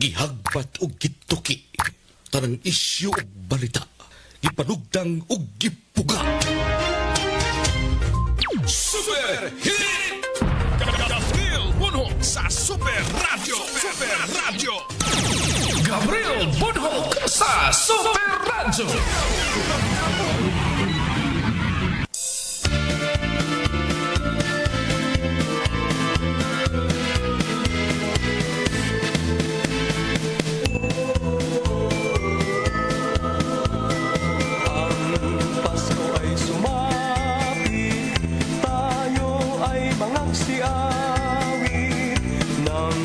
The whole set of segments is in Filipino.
Gihagbat og gituki. Tanang isyu og balita. Gipanugdang og gipuga. Super Hit! Gabriel Bunhok sa Super Radio. Super Radio. Gabriel Bunhok sa Super Radio. Pasko ay sumapit, tayo ay mangangsiawit ng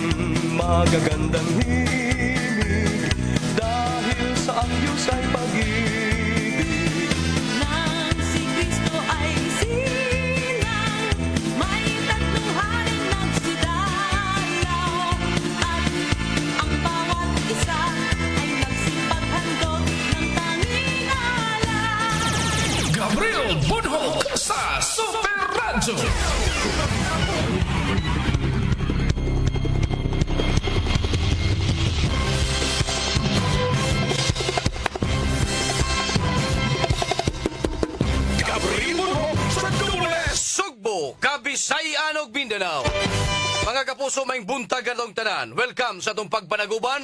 magagandang himig dahil sa ayos ay pag-ibig. Nang si Kristo ay silang, may tatlong haring nagsidalaw, at ang bawat isa ay nagsipaghandog ng tanging alay. Gabriel Bunhok sa Super Radio. Gabriel Bunhok sa Dubles. Sugbo, Kabisayan ug Mindanao. Mga kapuso may buntag atong tanan. Welcome sa atong pagpanaguban.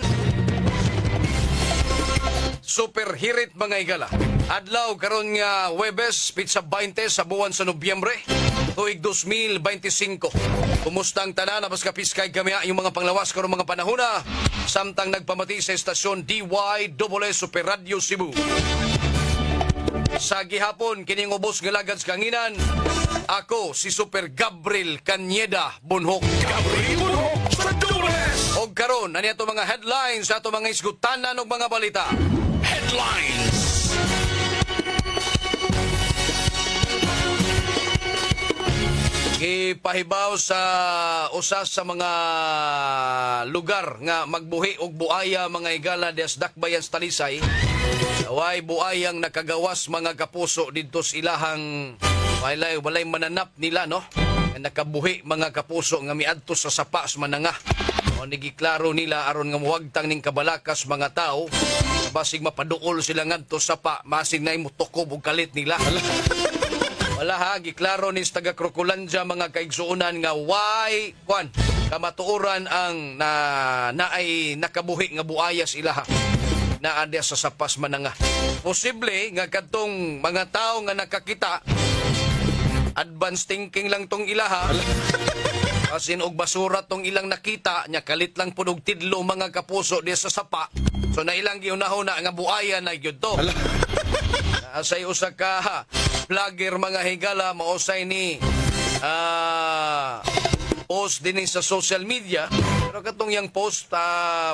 Super Hirit mga igala. Adlaw karon nga Huwebes, pitsa 20 sa buwan sa Nobyembre, tuig 2025. Kumusta ang tanan? Apas kapiskay kami yung mga panglawas karon mga panahona. Samtang nagpamati sa estasyon DYSS Super Radio Cebu. Sa gihapon, kining ubos nga lagad sa kanginan, ako si Super Gabriel Cañeda Bunhok. Gabriel Bunhok sa Dubles. Og karon, ani ato mga headlines sa ato mga isgutanan og mga balita. Headlines. Ipahibaw sa usa sa mga lugar nga magbuhi og buaya mga igala des Dakbayan sa Talisay. Way buayang nakagawas mga kapuso didto sa ilahang walay mananap nila no. Nga nakabuhi mga kapuso nga miadto sa sapa sa mananga. O nigiklaro nila aron nga muwagtang ning kabalakas mga tao. Basig mapaduol sila ngadto sa sapa, masig nay mutukob og kalit nila. Wala ha, giklaro ni taga Crocolandia mga kaigsuunan nga why kamatuoran ang naay nakabuhi nga buaya sila ha. Naadya sa sapas mananga. Posible nga kadtong mga tao nga nakakita advanced thinking lang tong ilaha. Asin og basura tong ilang nakita nya kalit lang pud og tidlo mga kapuso di sa sapa. So na ilang giunahon na nga buaya na gyud to. Asay usa ka vlogger mga higala mausay ni post din sa social media. Pero katong yang post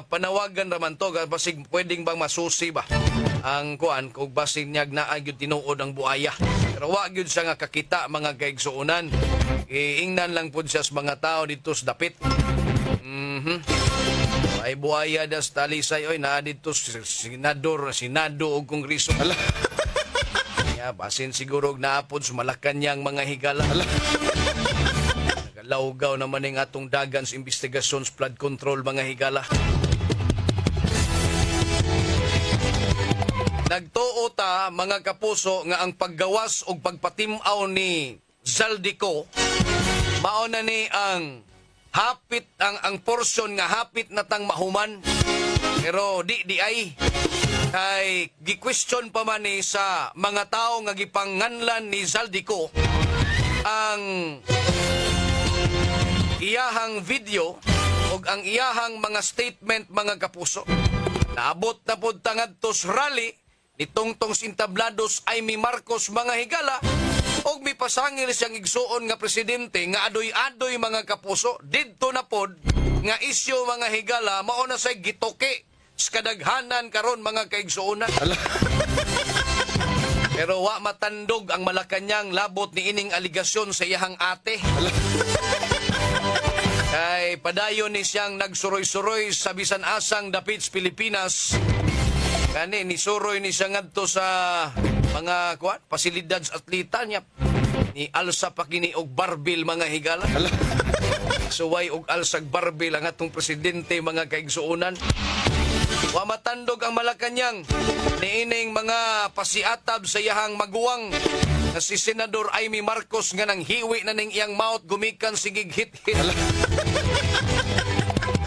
panawagan raman to basig pwedeng bang masusi ba ang kuan kung basig niyag naa gyud tinuod ang buaya. Pero wa gyud siya nga kakita mga kaigsuonan. Iingnan lang pud siya sa mga tao dito sa dapit. Ay buaya das Talisay oy naa dito Senado og Kongreso. Ya, basin siguro naapod sa Malacanang mga higala. Nagalawgaw naman ng atong dagan sa investigasyon sa flood control mga higala. Nagtuo ta mga kapuso nga ang paggawas o pagpatimaw ni Zaldico mao na ni ang hapit ang porsyon nga hapit na tang mahuman pero di ay kay gi-question pa man ni sa mga tao nga gipanganlan ni Zaldico ang iyahang video ug ang iyahang mga statement mga kapuso. Naabot na pud tangadto sa rally ni Tongtong Sintablados ay mi Marcos mga higala og mi pasangil siyang igsuon nga presidente nga adoy-adoy mga kapuso didto na pod nga isyu mga higala mao na say gitoke sa kadaghanan karon mga kaigsuonan. Pero wa matandog ang Malacanang labot ni ining aligasyon sa iyahang ate. Kay padayon ni siyang nagsuroy-suroy sa bisan asang dapit sa Pilipinas. Kani ni suroy ni siya ngadto sa mga pasilidad sa atleta niya. Ni alsa pa kini og barbil mga higala. Suway og alsag Barbie lang atong presidente mga kaigsuonan. Wa matandog ang Malacañang niining mga pasiatab sa iyahang maguwang na si Senador Amy Marcos nga nang hiwi na ning iyang mouth gumikan sigig hit-hit.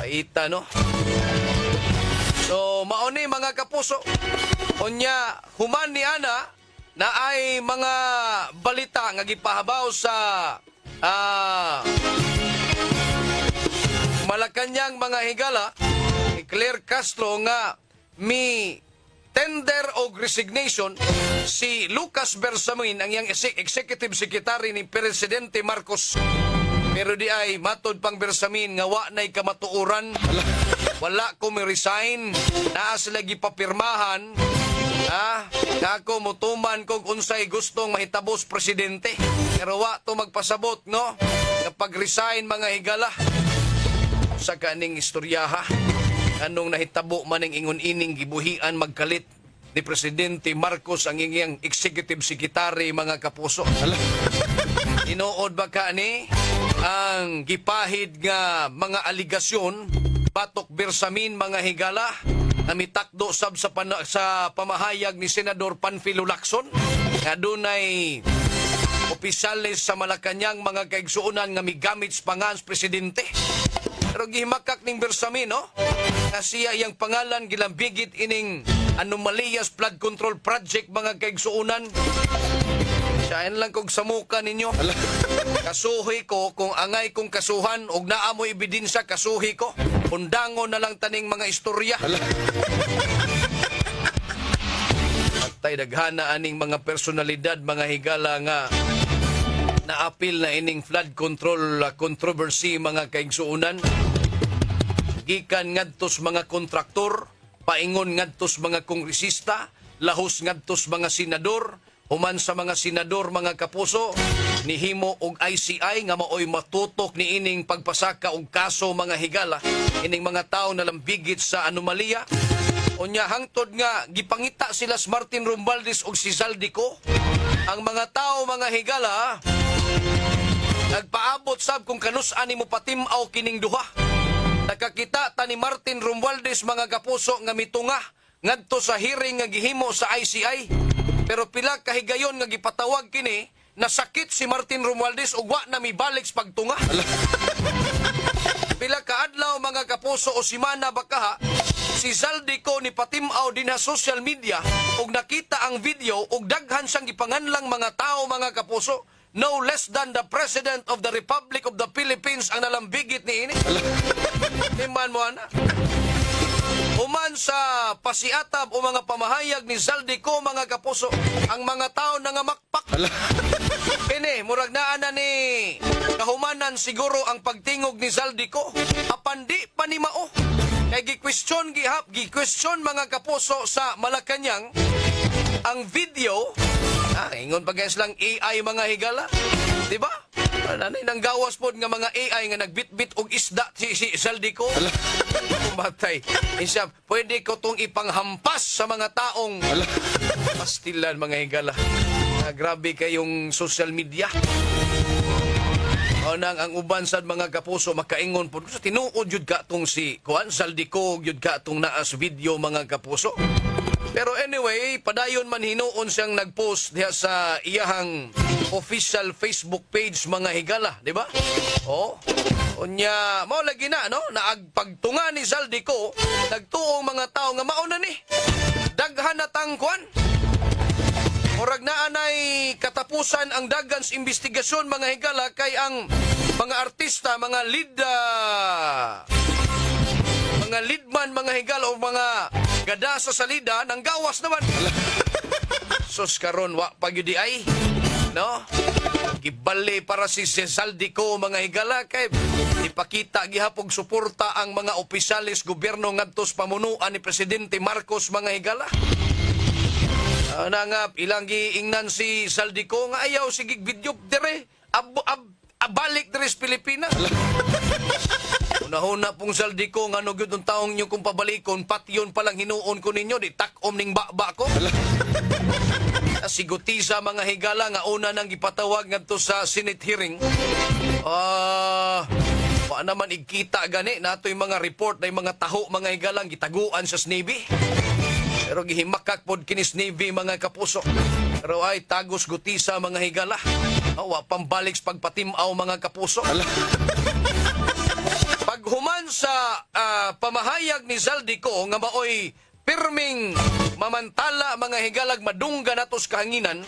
Aita, no? So, mauni mga kapuso. Unya, human ni Ana na ay mga balita nga gipahabaw sa Malacañang mga higala ni Claire Castro nga mi tender og resignation si Lucas Bersamin ang iyang executive secretary ni Presidente Marcos. Pero di ay matod pang Bersamin nga wa nay kamatuoran. Wala ko resign. Naa sila gipapirmahan. Ako mutuman kung unsay gustong mahitabos presidente. Pero wa to magpasabot, no? Kapag resign mga higala sa kaning istoryaha. Anong nahitabo man ang ingon-ining gibuhian magkalit ni Presidente Marcos ang iyang executive secretary mga kapuso. Inood ba ka ni ang gipahid nga mga aligasyon batok Bersamin mga higala na mitakdo sab sa pamahayag ni Senador Panfilo Lacson nga dunay opisyales sa Malacañang mga kaigsuonan nga migamit sa pangans presidente. Pero gihimakak ning Bersamin, no? Na siya iyang pangalan gilambigit ining Anomaliyas Flood Control Project mga kaigsuonan. Siyain lang kong samuka ninyo. Kasuhi ko kung angay kong kasuhan og naamoy ebidensya kasuhi ko. Undangon na lang taning mga istorya. Patay daghana aning mga personalidad mga higala nga naapil na ining flood control controversy mga kaigsuonan. Gikan ngadtos mga kontraktor, paingon ngadtos mga kongresista, lahos ngadtos mga senador, human sa mga senador mga kapuso, nihimo og ICI nga maoy matutok ni ining pagpasaka og kaso mga higala, ining mga tao na lambigit sa anomalya. Unya hangtod nga gipangita sila si Martin Romualdez og si Zaldico. Ang mga tao mga higala nagpaabot sab kung kanus-an nimo patimaw kining duha. Nakakita ta ni Martin Romualdez mga kapuso nga mitunga ngadto sa hearing nga gihimo sa ICI. Pero pila kahigayon nga gipatawag kini nasakit si Martin Romualdez ug wa na mibalik sa pagtunga. Pila ka adlaw mga kapuso o simana bakaha si Zaldico ni patimaw din sa social media ug nakita ang video ug daghan siyang gipanganlang mga tao mga kapuso. No less than the President of the Republic of the Philippines ang nalambigit ni ini. Timan mo ana. Human sa pasiatab o mga pamahayag ni Zaldico mga kapuso, ang mga tao nangamakpak. Kini, murag naa na ni kahumanan siguro ang pagtingog ni Zaldico. Apan di pa ni mao. Kay gi-question mga kapuso sa Malacañang ang video. Ingon pa guys lang AI mga higala. Diba? Nanay nang gawas po nga mga AI nga nagbitbit og isda si Zaldico. Kumatay. Insya, pwede ko tong ipanghampas sa mga taong pastilan mga higala. Grabe kayong social media. O nang ang uban sad mga kapuso makaingon po sa tinuod jud ka tong si Zaldico jud ka tong naas video mga kapuso. Pero anyway, padayon man hinuon siyang nagpost diha sa iyahang official Facebook page mga higala, di ba? Oh. Unya, mao lagi na no, naagpagtunga ni Zaldico, nagtuong mga tao nga mao na ni. Daghan na tangkuan. Murag naa nay katapusan ang dagan sa investigasyon mga higala kay ang mga artista, mga leadman, mga higala o mga gada sa salida nang gawas naman. Sus karon wa pagyudi ay, no? Gibali para si Zaldico mga higala kay ipakita gihapog suporta ang mga opisyalis gobyerno ngadto sa pamunuan ni Presidente Marcos mga higala. Nga ilang giingnan si Zaldico nga ayaw sigig video dire abalik dire sa Pilipinas. Una-una pong Zaldico nga no gyud ang taong nyo kung pabalikon patyon palang hinuon ko ninyo di takom ning baba ko. Sigutiza mga higala nga una nang gipatawag ngadto sa Senate hearing. Wa naman igkita gani nato yung mga report na yung mga taho mga higalang gitaguan sa Navy. Pero gihimakak pod kinis Navy mga kapuso. Pero ay tagos gutisa mga higala. Wa pambalik sa pagpatimaw mga kapuso. Paghuman sa pamahayag ni Zaldico nga maoy pirming mamantala mga higalag madungga natos kahanginan,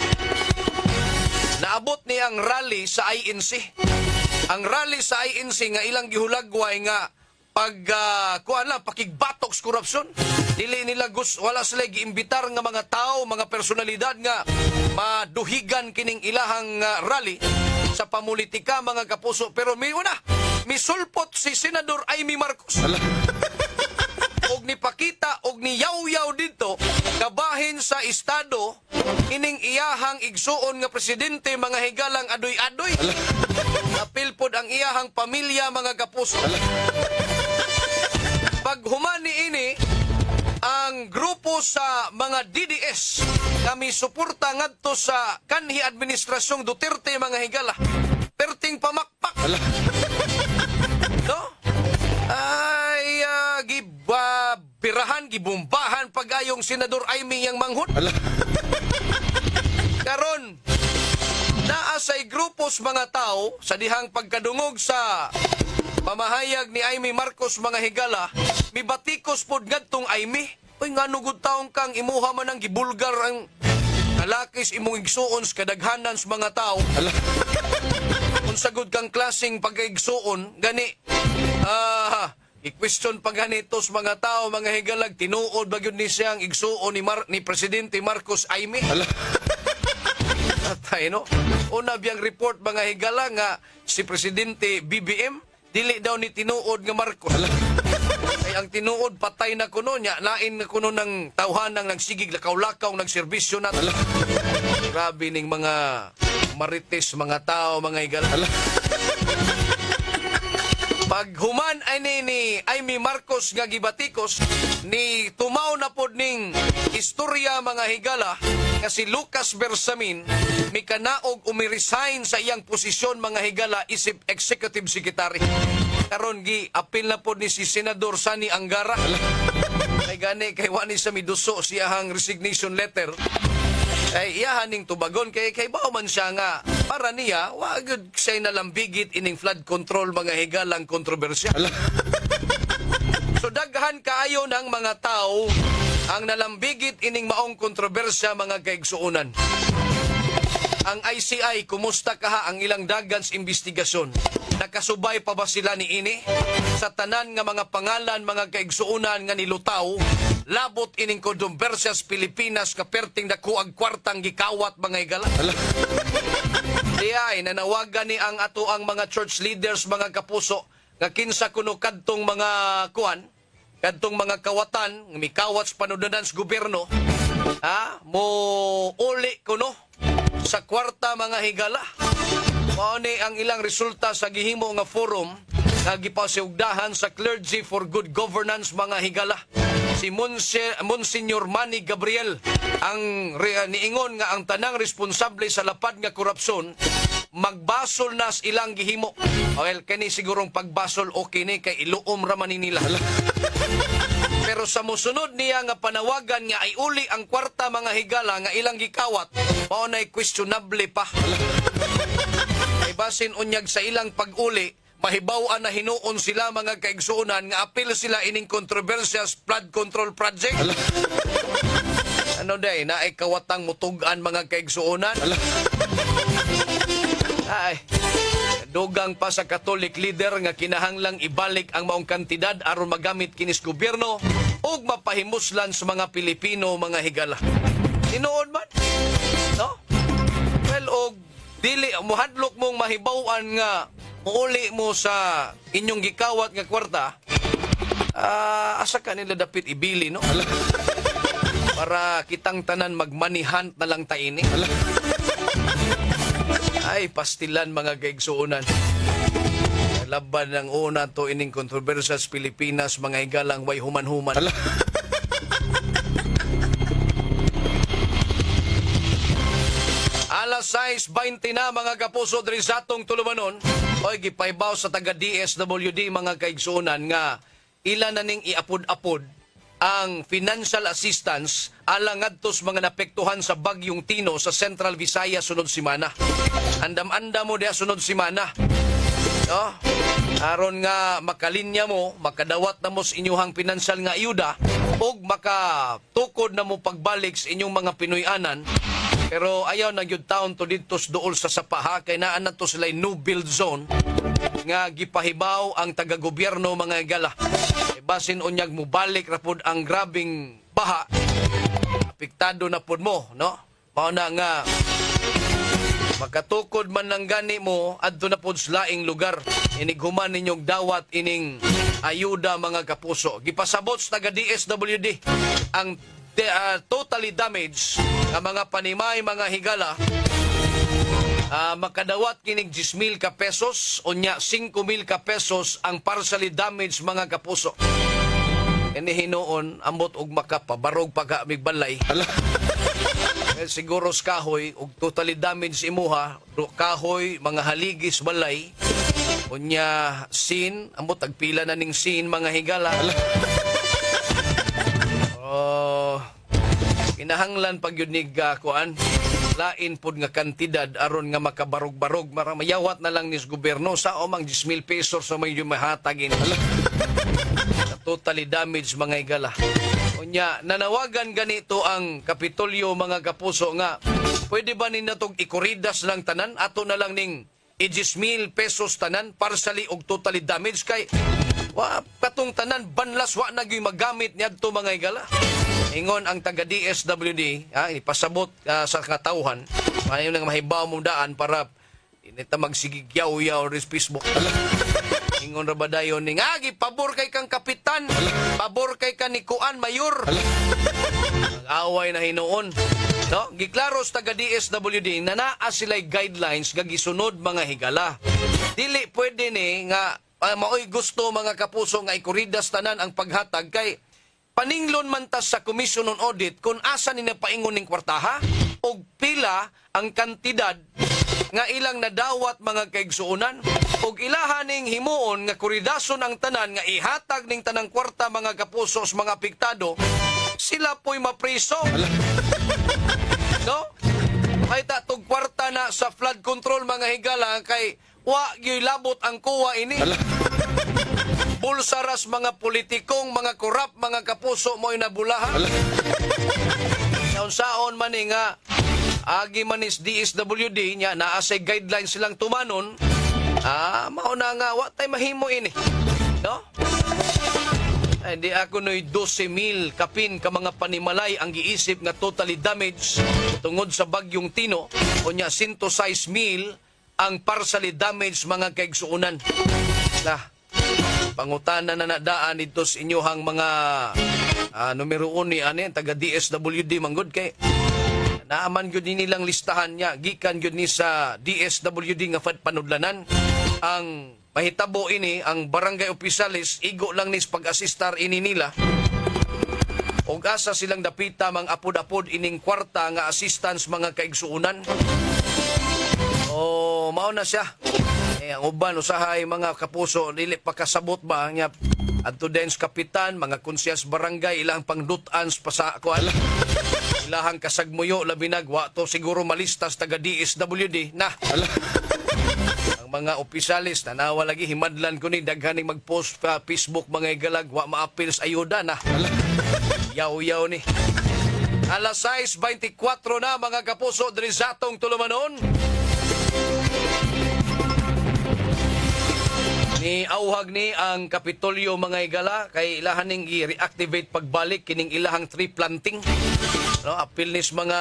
naabot niya ang rally sa INC. Ang rally sa INC nga ilang gihulagway nga pakigbatok sa korupsyon. Dili nila wala sila giimbitar nga mga tao, mga personalidad nga maduhigan kining ilahang rally sa pamulitika mga kapuso. Pero may una, misulpot si Senador Amy Marcos. Og nipakita og niyaw-yaw dito kabahin sa estado ining iyahang igsuon nga presidente mga higalang adoy-adoy. Apil pod ang iyahang pamilya mga kapuso. Paghuman ni ini ang grupo sa mga DDS kami suporta ngadto sa kanhi administrasyong Duterte mga higala. Perting pamakpak. No? Ay gibirahan, gibumbahan pagayong Senador Amy yang manghud. Karon naasay grupos mga tao sa dihang pagkadungog sa pamahayag ni Amy Marcos mga higala, mibatikos pod ngadtong Amy. Uy ngano gud taong kang imuha man ang gibulgar ang kalakis imong igsuon sa kadaghanan sa mga tao. Unsa gud kang klaseng pagkaigsuon gani i-question pa ganito sa mga tao mga higalag tinuod ba gyud ni siyang igsuon ni Presidente Marcos Amy. Atay no. Una biyang report mga higala nga si Presidente BBM dili daw ni tinuod nga Marcos. Ay ang tinuod patay na kuno nya, lain na kuno ng tawhanang nagsigig lakaw-lakaw nagserbisyo na. Grabe ning mga marites mga tao mga higala. Paghuman ay ni Amy Marcos nga gibatikos ni tumaw na pod ning istorya mga higala nga si Lucas Bersamin mikanaog umiresign sa iyang posisyon mga higala isip executive secretary. Karon gi apil na pod ni si Senador Sani Angara. Kay gani kay wani sa miduso siyahang resignation letter. Ay iyahan ning tubagon kay bao man siya nga para niya wa gyud siya nalambigit ining flood control mga higalang kontrobersya. So daghan kaayo ng mga tao ang nalambigit ining maong kontrobersya mga kaigsuonan. Ang ICI, kumusta kaha ang ilang dagan sa investigasyon? Nakasubay pa ba sila ni ini? Sa tanan nga mga pangalan, mga kaigsuunan nga nilutaw, labot ining kontrobersya sa Pilipinas kaperting dakuag kwartang gikawat mga higala. Diay, nanawagan ni ang ato ang mga church leaders, mga kapuso, nga kinsa kuno kadtong mga kuan, kadtong mga kawatan, mikawat sa panununan sa gobyerno, mo uli kuno sa kwarta mga higala. Mao ni ang ilang resulta sa gihimo nga forum nga gipasiugdahan sa Clergy for Good Governance mga higala. Si Monsignor Manny Gabriel ang niingon nga ang tanang responsable sa lapad nga korupsyon magbasol nas ilang gihimo. Well, kani sigurong pagbasol okay ni kay iluom ra man nila. Pero sa musunod niya nga panawagan nga ay uli ang kwarta mga higala nga ilang gikawat, mao nay questionable pa. Ay basin unyag sa ilang pag-uli, mahibaw-an na hinuon sila mga kaigsuunan nga apil sila ining controversial flood control project. Ano day, na ay kawatang mutugan mga kaigsuunan. Ay, dugang pa sa Catholic leader nga kinahanglang ibalik ang maong kantidad aron magamit kinis gobyerno ug mapahimuslan sa mga Pilipino mga higala. Tinuod man? No? Well, og dili muhadlok mong mahibaw-an nga muuli mo sa inyong gikawat nga kwarta, asa ka nila dapit ibili, no? Para kitang tanan magmanihant na lang taini. Ay, pastilan mga kaigsuunan. Laban ng una to ining kontrobersya sa Pilipinas, mga higalang way human-human. Alas Alas 6:20 na mga kapuso diri sa atong tulumanon. Oy gipaybaw sa taga DSWD mga kaigsunan nga ila na ning iapod-apod ang financial assistance alang ngadtos mga napektuhan sa bagyong Tino sa Central Visayas sunod semana. Andam-andam mo diha sunod semana. No? Aron nga makalinya mo, makadawat na mo sa inyuhang pinansyal nga ayuda ug makatukod na mo pagbalik sa inyong mga Pinoyanan. Pero ayaw na gyud taon to didto sa duol sa Sapaha kay naa na to sila no build zone nga gipahibaw ang taga-gobyerno mga igala. Basin unyag mo balik ra pud ang grabing baha. Apektado na pud mo, no? Mao na nga makatukod man lang gani mo adto na pud sa laing lugar. Inighuman ninyong dawat ining ayuda mga kapuso. Gipasabot sa taga DSWD ang totally damaged nga mga panimay mga higala. Makadawat kinig 10,000 ka pesos unya 5,000 ka pesos ang partially damaged mga kapuso. Ini hinuon ambot og makapabarog pagka migbalay. Siguro sa kahoy og totally damaged imuha, kahoy mga haligis balay. Unya sin ambot tagpila na ning sin mga higala. Kinahanglan pag yun nig kuan lain pod nga kantidad aron nga makabarog-barog mayawat na lang nis gobyerno sa omang 10,000 pesos sa may mahatagin sa totally damaged mga igala. Unya nanawagan ganito ang Kapitolyo mga kapuso nga pwede ba ninyo tog ikuridas lang tanan ato na lang ning 10,000 pesos tanan partially og totally damaged kay katong tanan banlas wa na gyud magamit niadto mga igala. Ingon ang taga DSWD, ipasabot sa katawhan, ayaw nang mahibaw mo daan para inita magsigigyaw-yaw rin sa Facebook. Ingon ra ba dayon ning, pabor kay kang kapitan, pabor kay ka ni Kuan Mayor. Away na hinuon. No? Giklaro sa taga DSWD na naa sila'y guidelines nga gisunod mga higala. Dili pwede ni nga maoy gusto mga kapuso nga ikuridas tanan ang paghatag kay paninglon man tas sa Commission on Audit kung asa ni napaingon ning kwartaha o pila ang kantidad nga ilang nadawat mga kaigsuunan o ilahan ning himuon nga kuridason ang tanan nga ihatag ning tanang kwarta mga kapuso sa mga apektado sila po'y mapriso. No? Ay tatog kwarta na sa flood control mga higala kay wa gyoy labot ang kuwa ini. Bulsaras mga politikong, mga korap, mga kapuso mo'y nabulahan. Saon man nga, agi manis DSWD niya, naasay guidelines silang tumanon, mauna nga, wa tay mahimo ini. No? Hindi ako no'y 12,000 kapin ka mga panimalay ang giisip nga totally damaged tungod sa bagyong Tino, o niya 106,000 ang partially damaged mga kaigsuunan. Pangutana na nadaan dito sa inyohang mga numero 1 ni taga DSWD manggod kay naaman gyud nilang listahan niya gikan gyud ni sa DSWD nga panudlanan ang mahitabo ini ang barangay opisyalis igo lang nis pag-asistar ini nila og asa silang dapita mang apod-apod ining kwarta nga assistance mga kaigsuunan. Mao na siya. Ang uban usahay mga kapuso dili pa kasabot ba nya adto den sa kapitan mga konsyas barangay ilang pangdutan pa sa kuan ilahang kasagmuyo labi nagwa to siguro malistas taga DSWD na ang mga opisyalis tanawa lagi himadlan ko ni daghaning magpost pa Facebook mga igalag wa maapil sa ayuda na yaw-yaw ni. Alas 6:24 na mga kapuso diri sa atong tulumanon. Ni auhag ni ang Kapitolyo mga igala kay ilahan ning i-reactivate pagbalik kining ilahang tree planting. No, apil nis mga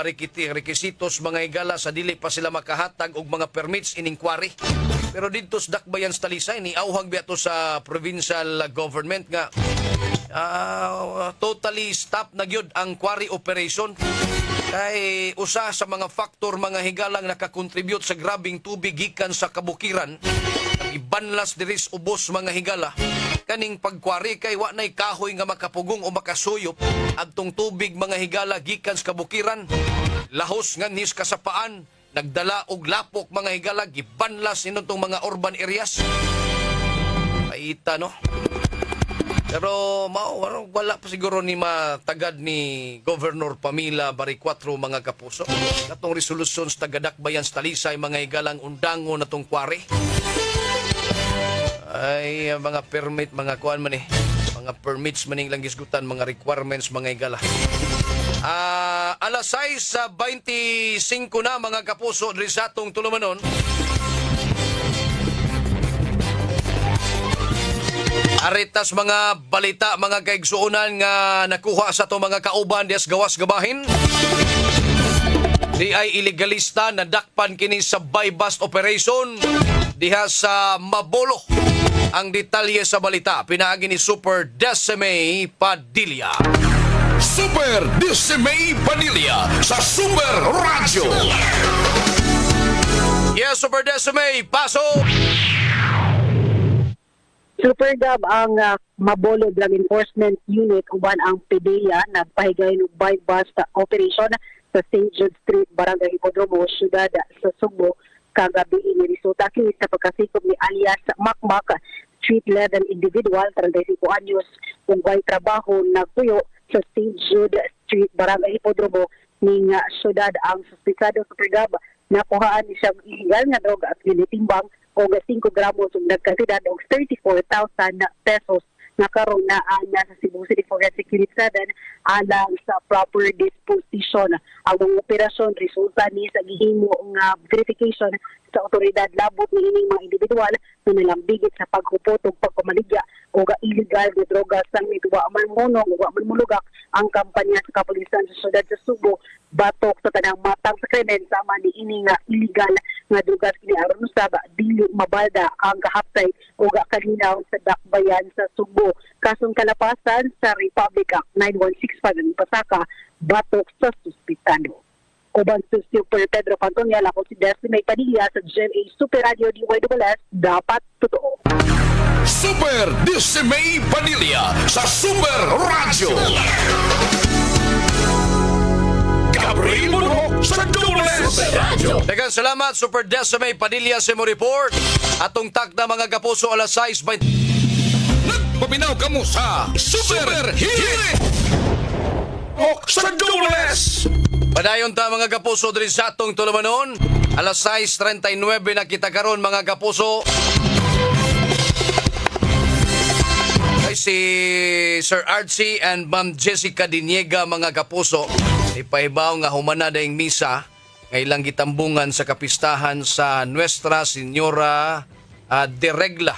rekisitos mga igala sa dili pa sila makahatag og mga permits ining quarry. Pero didto sa Dakbayan sa Talisay ni auhag biato sa provincial government nga totally stop na gyud ang quarry operation. Kay usa sa mga faktor mga higalang nakakontribute sa grabing tubig gikan sa kabukiran ibanlas diris ubos mga higala kaning pagkwari kay wa nay kahoy nga makapugong o makasuyop adtong tubig mga higala gikan sa kabukiran lahos nga nis kasapaan nagdala og lapok mga higala, gibanlas inutong mga urban areas. Paita, no? Pero wala pa siguro ni matagad ni Governor Pamila Bari 4 mga kapuso. Katong resolusyon sa tagadakbayan sa Talisay mga higalang undango na tong kware. Ay, mga permit, mga kuan man mga permits maning lang gisgutan, mga requirements mga higala. Alas 6:25 na mga kapuso diri sa atong tulumanon. Aritas mga balita, mga kaigsuunan nga nakuha sa to mga kauban dias gawas gabahin. Di ay illegalista na dakpan kini sa buy-bust operation diha sa Mabolo. Ang detalye sa balita, pinaagi ni Super Decime Padilla. Super Decime Padilla sa Super Radio. Yes, Super Decime, pasok! Super Gab ang Mabolo Drug Enforcement Unit uban ang PDEA nagpahigay ng buy-bust operation sa St. Jude Street, Barangay Hipodromo, Syudad sa Subo kagabi ini resulta kini sa pagkasikop ni alias Makmak, street-level individual 35 anyos ug way trabaho nagpuyo sa St. Jude Street, Barangay Hipodromo ning syudad. Ang suspitsado Super Gab nakuhaan ni siyang illegal nga droga at ginitimbang og 5 gramos ug nagkasidad og 34,000 pesos na karon na sa Cebu City Forensic Unit 7 alang sa proper disposition. Ang operasyon resulta ni sa gihimo nga verification sa otoridad labot ni ining mga individual na nalambigit sa paghupot ug pagpamaligya o illegal na droga sang wa man monong wa man mulugak ang kampanya sa kapulisan sa syudad sa Subo batok sa tanang matang sa krimen sama ni ining illegal nga droga kini aron usab dili mabalda ang kahapsay o kalinaw sa dakbayan sa Subo. Kasong kalapasan sa Republic Act 9165 ng Pasaka batok sa suspitado. Uban sa Super Pedro Pantonia, ako si Decime Padilla sa GMA Super Radio DYWS, dapat totoo. Super Decime Padilla sa Super Radio. Gabriel Monroe sa Dubles. Daghang salamat, Super Decime Padilla sa mo report. Atong takda mga kapuso alas 6:20. Nagpabinaw kamo sa Super Hit sa Dubles. Padayon ta mga kapuso diri sa atong tulumanon. Alas 6:39 na kita karon mga kapuso. Ay si Sir Archie and Ma'am Jessica Diniega mga kapuso. Ipahibaw nga humana daing misa ngailang gitambungan sa kapistahan sa Nuestra Señora de Regla,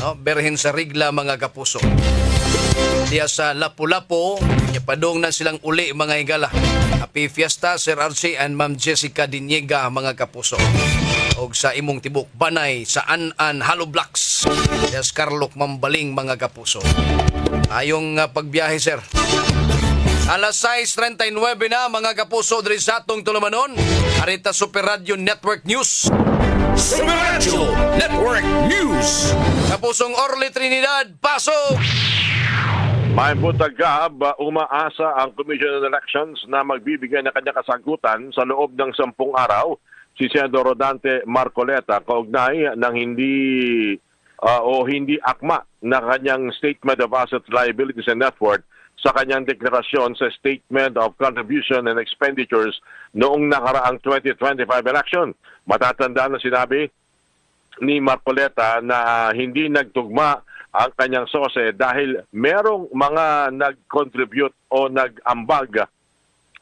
no? Berhen sa Regla mga kapuso. Diya sa Lapu-Lapu, ipadong na silang uli mga higala. Happy Fiesta, Sir Archie and Ma'am Jessica Diniega mga kapuso. Og sa imong tibok Banay sa An-An Hollow Blocks. Diya sa Carloc Mambaling mga kapuso. Ayong pagbiyahe, sir. Alas 6:39 na mga kapuso diri sa atong tulumanon. Arita Super Radio Network News. Super Radio Network News. Kapusong Orly Trinidad, pasok! May butagab, umaasa ang Commission on Elections na magbibigay ng kanyang kasagutan sa loob ng 10 araw si Senador Rodante Marcoleta kaugnay ng hindi akma na kanyang Statement of Assets, Liabilities and Net Worth sa kanyang deklarasyon sa Statement of Contribution and Expenditures noong nakaraang 2025 election. Matatandaan na sinabi ni Marcoleta na hindi nagtugma ang kanyang sose dahil merong mga nag-contribute o nag-ambag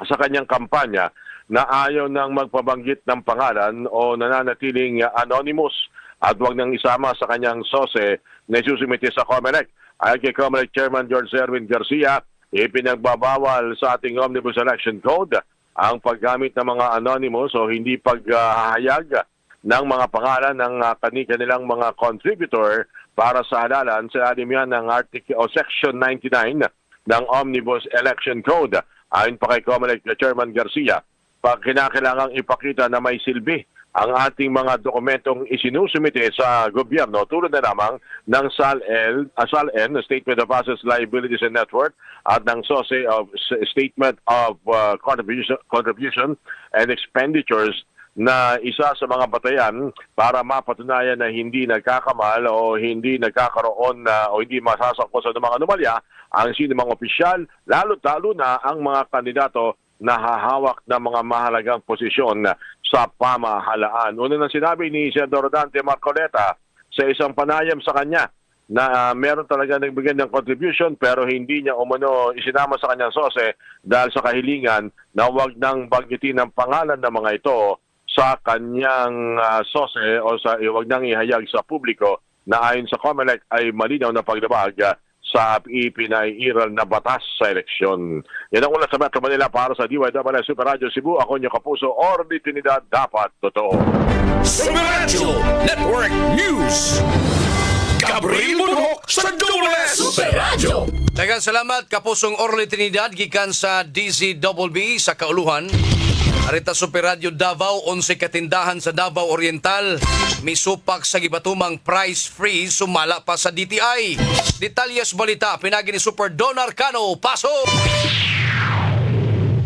sa kanyang kampanya na ayaw nang magpabanggit ng pangalan o nananatiling anonymous at wag nang isama sa kanyang sose na isusumite sa COMELEC. Ayon kay COMELEC Chairman George Erwin Garcia, ipinagbabawal sa ating Omnibus Election Code ang paggamit ng mga anonymous o hindi paghahayag ng mga pangalan ng kanilang mga contributor para sa halalan sa anim yan ng Section 99 ng Omnibus Election Code. Ayon pa kay COMELEC Chairman Garcia, pag kinakailangang ipakita na may silbi ang ating mga dokumentong isinusumite sa gobyerno tulad na lamang ng SALN, Statement of Assets, Liabilities and Net Worth, at ng SOSE of Statement of Contribution and Expenditures na isa sa mga batayan para mapatunayan na hindi nagkakamal o hindi nagkakaroon o hindi masasangkot sa mga anomalya ang sinumang opisyal, lalo na ang mga kandidato na hahawak ng mga mahalagang posisyon sa pamahalaan. Una nang sinabi ni Senador Dante Marcoleta sa isang panayam sa kanya na meron talaga nagbigay ng contribution pero hindi niya umano isinama sa kanyang sose dahil sa kahilingan na huwag nang banggitin ang pangalan ng mga ito sa kanyang sose o sa huwag nang ihayag sa publiko na ayon sa COMELEC ay malinaw na paglabag sa ipinairal na batas sa eleksyon. Yan ang ulat sa Metro Manila para sa DYWS Super Radio Cebu. Ako niyo kapuso, Orly Trinidad, dapat totoo. Super Radio Network News. Gabriel Bunok sa Dules. Super Radio. Daghang salamat kapusong Orly Trinidad gikan sa DZWB sa Kauluhan. Arita Super Radio Davao, 11 katindahan sa Davao Oriental. Misupak sa gibatumang price freeze, sumala pa sa DTI. Detalyes balita, pinagi ni Super Don Arcano. Pasok!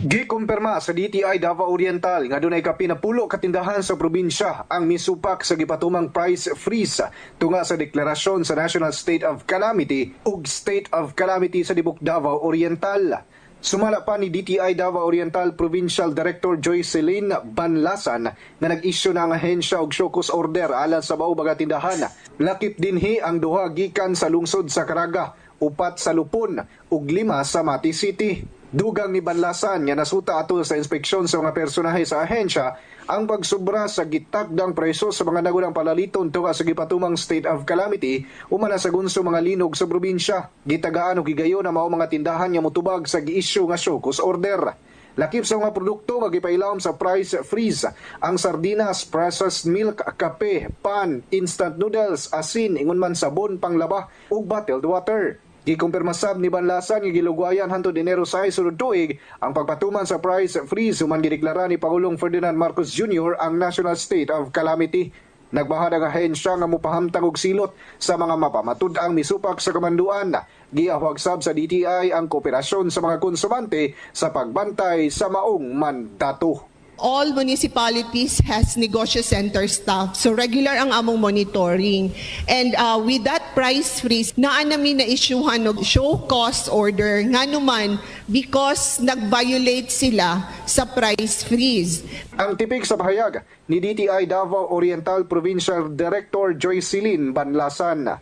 Gikumpirma sa DTI Davao Oriental nga dunay kapinapulo katindahan sa probinsya ang misupak sa gipatumang price freeze tunga sa deklarasyon sa National State of Calamity ug State of Calamity sa Dibuk Davao Oriental. Sumala pa ni DTI Davao Oriental Provincial Director Joycelyn Banlasan na nag-issue ng ahensya og shokus order alang sa mao mga tindahan. Lakip dinhi ang duha gikan sa lungsod sa Caraga, 4 sa Lupon ug 5 sa Mati City. Dugang ni Banlasan nga nasuta ato sa inspeksyon sa mga personahe sa ahensya ang pagsubra sa gitakdang presyo sa mga nagunang palaliton tunga sa gipatumang state of calamity umana sa gunso mga linog sa probinsya. Gitagaan og gigayon na mao mga tindahan nga motubag sa gi-issue nga shokus order. Lakip sa mga produkto nga gipailawom sa price freeze ang sardinas, processed milk, kape, pan, instant noodles, asin, ingon man sabon, panglaba ug bottled water. Gikumpirma sab ni Banlasan nga gilugwayan hantud Enero 6 sunod tuig ang pagpatuman sa price freeze human gideklara ni Pangulong Ferdinand Marcos Jr. ang National State of Calamity. Nagbahad ang ahensya nga mopahamtang og silot sa mga mapamatud-ang misupak sa kamanduan. Giahwag sab sa DTI ang kooperasyon sa mga konsumante sa pagbantay sa maong mandato. All municipalities has negosyo center staff. So regular ang among monitoring. And with that price freeze, naa namin na-issuehan og show cause order nga naman because nag-violate sila sa price freeze. Ang tipik sa pahayag ni DTI Davao Oriental Provincial Director Joycelyn Banlasan.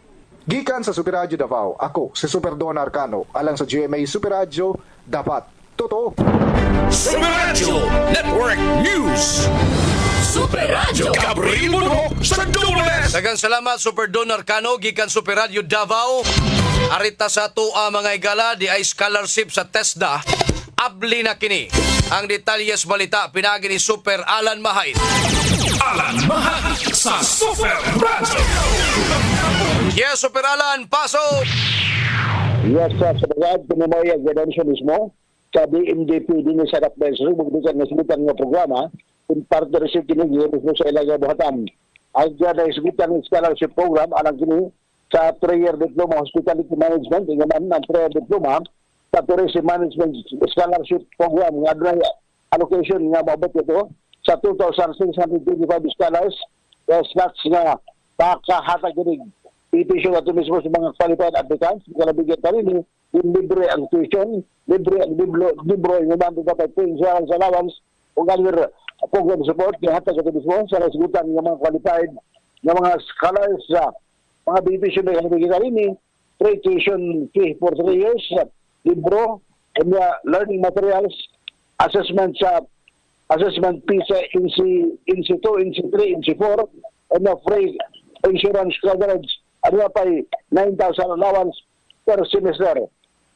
Gikan sa Super Radio Davao, ako si Super Don Arcano, alang sa GMA Super Radio, dapat totoo. Super Radio Network News. Super Radio Gabriel Bunok sa Dules. Daghang salamat Super Don Arcano gikan Super Radio Davao. Arita sa tua mga igala di ay scholarship sa TESDA. Abli na kini. Ang detalyes balita pinagi ni Super Alan Mahay. Alan Mahal sa Super Radio. Yes, Super Alan, pasok! Yes, sa sabagad, pinamaya ganansyo mismo sa DMDP din sa Rapbenso, magbigan na silitan nga programa, in partnership kini mismo sa ilaga buhatan. Ang dyan na silitan ng scholarship program, alang kini sa 3-year diploma hospitality management, ngayon ang 3-year diploma sa tourism management scholarship program, nga doon allocation nga mabot ito sa 2,625 scholars, slots nga pakahatag kini itisyo ato mismo sa mga qualified applicants, kalabigyan pa rin yung libre ang tuition, libre ang libro, yung naman dapat insurance allowance, o other program support, kihatag ato mismo sa resigutan ng mga qualified ng mga scholars sa mga beneficiary na kalabigyan pa rin free tuition fee for 3 years, libro, and learning materials, assessment fee sa INSI 2, INSI 3, INSI 4, and free insurance coverage. Ano pa 9,000 allowance per semester.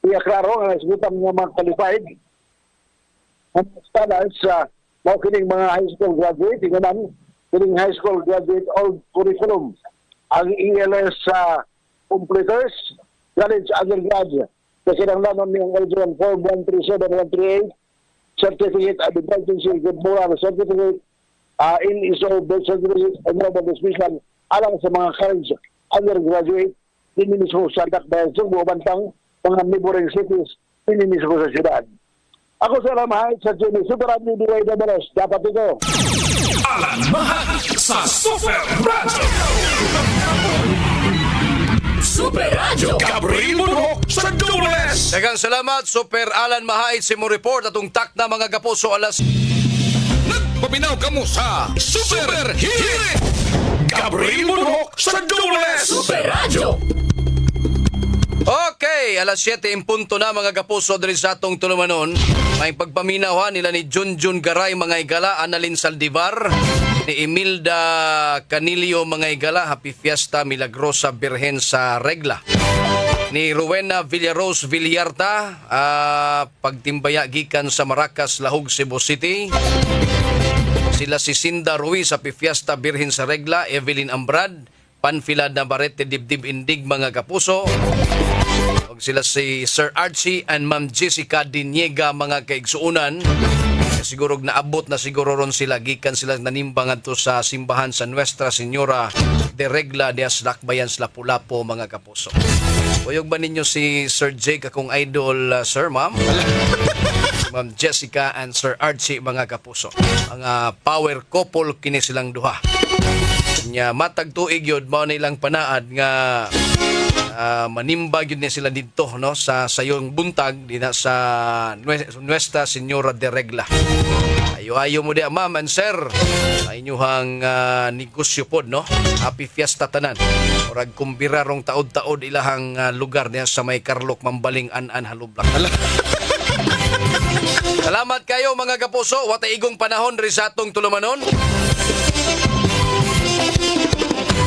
Iya klaro ang nasigutan ng mga qualified ang scholars sa kining mga high school graduate, naman kining high school graduate old curriculum. Ang ELS sa completers, college undergrad, kasi nang naman yung original form 137-138, certificate advertising good moral certificate, in ISO birth certificate, and mobile dismissal, alang sa mga college undergraduate, dininis ko sa Dakbayan, bumantang mga neighboring cities, dininis ko sa syudad. Ako salamat sa Jimmy Super Radio DYWS, dapat ito. Alan Mahal sa Super Radio. Super Radio. Gabriel Bunhok sa Dubles. Daghang salamat, Super Alan Mahait si mo report atong tak na mga kapuso alas. Nagpaminaw kamo sa Super Hirit. Gabriel Bunhok sa Dubles. Super Radio. Okay, alas 7 in punto na mga kapuso diri sa atong tulumanon. May pagpaminaw nila ni Junjun Garay mga igala, Annalyn Saldivar, ni Imelda Canilio mga igala, Happy Fiesta Milagrosa Birhen sa Regla. Ni Rowena Villarose Villarta, pagtimbaya gikan sa Maracas, Lahog, Cebu City. Sila si Cinda Ruiz, Happy Fiesta Birhen sa Regla, Evelyn Ambrad, Panfila Navarrete Dibdib Indig mga kapuso. Og sila si Sir Archie and Ma'am Jessica Diniega mga kaigsuunan. Siguro naabot na siguro ron sila, gikan sila nanimbang adto sa simbahan sa Nuestra Señora de Regla de Dakbayan sa Lapu-Lapu mga kapuso. Uyog ba ninyo si Sir Jake akong idol, sir, ma'am? Ma'am Jessica and Sir Archie mga kapuso. Mga power couple kini silang duha. Nya matag tuig yun, mao na ilang panaad nga manimbag yun sila dito no sa sayong buntag dina sa Nuestra Señora de Regla. Ayo mo dia ma'am and sir sa inyuhang negosyo pod no. Happy Fiesta tanan. Murag kumbira rong taod-taod ilahang lugar niya sa may Carloc Mambaling An Halublak. Salamat kayo mga kapuso, watay igong panahon ri sa atong tulumanon.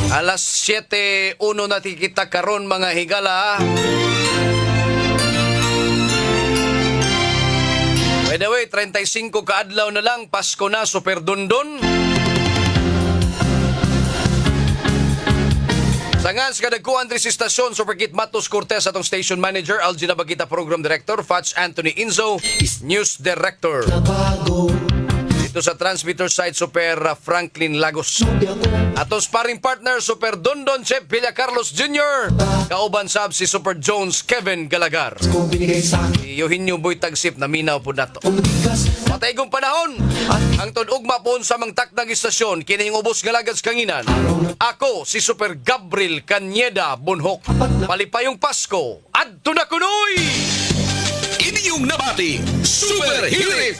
Alas 7:01 na kita karon mga higala. By the way, 35 kaadlaw na lang, Pasko na, Super Dundon. Sangan sa kadagkuan sa istasyon, Superkit Matos Cortez atong station manager, Algina Bagita Program Director, Fats Anthony Inzo, News Director. Dito sa transmitter side, Super Franklin Lagos. Atong sparring partner, Super Dondon Chef Villa Carlos Jr. Kauban sab si Super Jones Kevin Galagar. Si Eugenio Boy Tagsip na minaw po nato. Matay kong panahon. Ang tunugma po sa mga takdang istasyon, kining ubos galagad sa kanginan. Ako, si Super Gabriel Cañeda Bunhok. Palipayong Pasko. Adto na kunoy! Inyong nabati, Super Hirit.